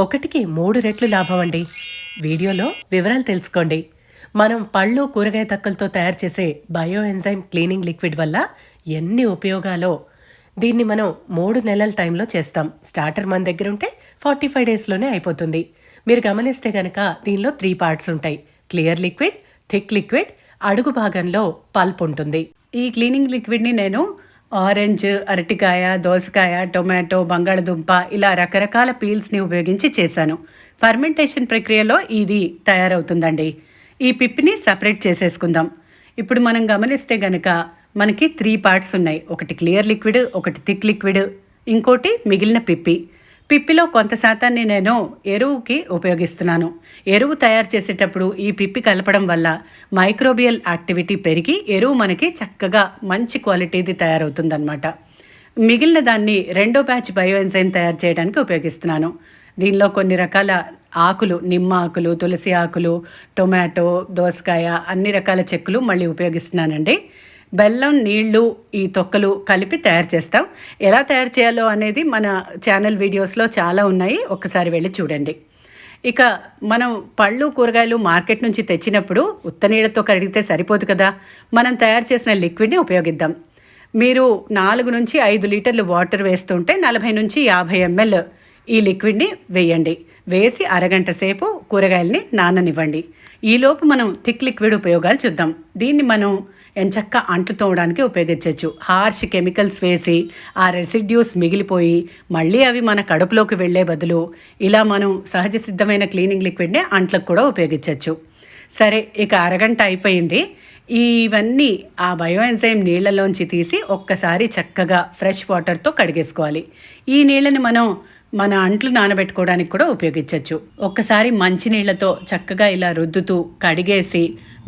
ఒకటికి 3 రెట్లు లాభం అండి. వీడియోలో వివరాలు తెలుసుకోండి. మనం పళ్ళు, కూరగాయ తక్కలతో తయారు చేసే బయో ఎంజైమ్ క్లీనింగ్ లిక్విడ్ వల్ల ఎన్ని ఉపయోగాలో. దీన్ని మనం 3 నెలల టైంలో చేస్తాం. స్టార్టర్ మన దగ్గర ఉంటే 45 డేస్లోనే అయిపోతుంది. మీరు గమనిస్తే గనక దీనిలో 3 పార్ట్స్ ఉంటాయి. క్లియర్ లిక్విడ్, థిక్ లిక్విడ్, అడుగు భాగంలో పల్ప్ ఉంటుంది. ఈ క్లీనింగ్ లిక్విడ్ని నేను ఆరెంజ్, అరటికాయ, దోసకాయ, టొమాటో, బంగాళదుంప ఇలా రకరకాల పీల్స్ని ఉపయోగించి చేశాను. ఫర్మెంటేషన్ ప్రక్రియలో ఇది తయారవుతుందండి. ఈ పిప్పిని సపరేట్ చేసేసుకుందాం. ఇప్పుడు మనం గమనిస్తే గనక మనకి 3 పార్ట్స్ ఉన్నాయి. ఒకటి క్లియర్ లిక్విడ్, ఒకటి థిక్ లిక్విడ్, ఇంకోటి మిగిలిన పిప్పి. పిప్పిలో కొంత శాతాన్ని నేను ఎరువుకి ఉపయోగిస్తున్నాను. ఎరువు తయారు చేసేటప్పుడు ఈ పిప్పి కలపడం వల్ల మైక్రోబియల్ యాక్టివిటీ పెరిగి ఎరువు మనకి చక్కగా మంచి క్వాలిటీది తయారవుతుందన్నమాట. మిగిలిన దాన్ని రెండో బ్యాచ్ బయో ఎంజైమ్ తయారు చేయడానికి ఉపయోగిస్తున్నాను. దీనిలో కొన్ని రకాల ఆకులు, నిమ్మ ఆకులు, తులసి ఆకులు, టొమాటో, దోసకాయ అన్ని రకాల చెక్కులు మళ్ళీ ఉపయోగిస్తున్నానండి. బెల్లం, నీళ్లు, ఈ తొక్కలు కలిపి తయారు చేస్తాం. ఎలా తయారు చేయాలో అనేది మన ఛానల్ వీడియోస్లో చాలా ఉన్నాయి, ఒక్కసారి వెళ్ళి చూడండి. ఇక మనం పళ్ళు, కూరగాయలు మార్కెట్ నుంచి తెచ్చినప్పుడు ఉత్త నీళ్ళతో కడిగితే సరిపోదు కదా. మనం తయారు చేసిన లిక్విడ్ని ఉపయోగిద్దాం. మీరు 4 నుంచి 5 లీటర్లు వాటర్ వేస్తుంటే 40 నుంచి 50 ml ఈ లిక్విడ్ని వేయండి. వేసి అరగంట సేపు కూరగాయలని నాననివ్వండి. ఈలోపు మనం థిక్ లిక్విడ్ ఉపయోగాలు చూద్దాం. దీన్ని మనం ఎంచక్క అంట్లు తోమడానికి ఉపయోగించవచ్చు. హార్ష్ కెమికల్స్ వేసి ఆ రెసిడ్యూస్ మిగిలిపోయి మళ్ళీ అవి మన కడుపులోకి వెళ్లే బదులు ఇలా మనం సహజ సిద్ధమైన క్లీనింగ్ లిక్విడ్ని అంట్లకు కూడా ఉపయోగించవచ్చు. సరే, ఇక అరగంట అయిపోయింది. ఇవన్నీ ఆ బయో ఎంజైమ్ నీళ్లలోంచి తీసి ఒక్కసారి చక్కగా ఫ్రెష్ వాటర్తో కడిగేసుకోవాలి. ఈ నీళ్ళని మనం మన అంట్లు నానబెట్టుకోవడానికి కూడా ఉపయోగించవచ్చు. ఒక్కసారి మంచి నీళ్లతో చక్కగా ఇలా రుద్దుతూ కడిగేసి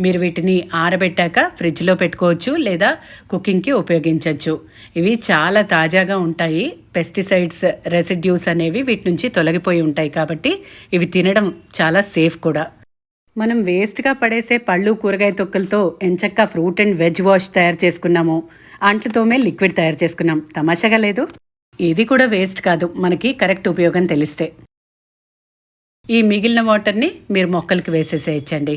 మీరు వీటిని ఆరబెట్టాక ఫ్రిడ్జ్లో పెట్టుకోవచ్చు, లేదా కుకింగ్కి ఉపయోగించవచ్చు. ఇవి చాలా తాజాగా ఉంటాయి. పెస్టిసైడ్స్ రెసిడ్యూస్ అనేవి వీటి నుంచి తొలగిపోయి ఉంటాయి కాబట్టి ఇవి తినడం చాలా సేఫ్ కూడా. మనం వేస్ట్గా పడేసే పళ్ళు, కూరగాయ తొక్కలతో ఎంచక్క ఫ్రూట్ అండ్ వెజ్ వాష్ తయారు చేసుకున్నాము. అంట్లతోమే లిక్విడ్ తయారు చేసుకున్నాం. తమాషాగా లేదు? ఇది కూడా వేస్ట్ కాదు, మనకి కరెక్ట్ ఉపయోగం తెలిస్తే. ఈ మిగిలిన వాటర్ని మీరు మొక్కలకి వేసేసేయచ్చండి.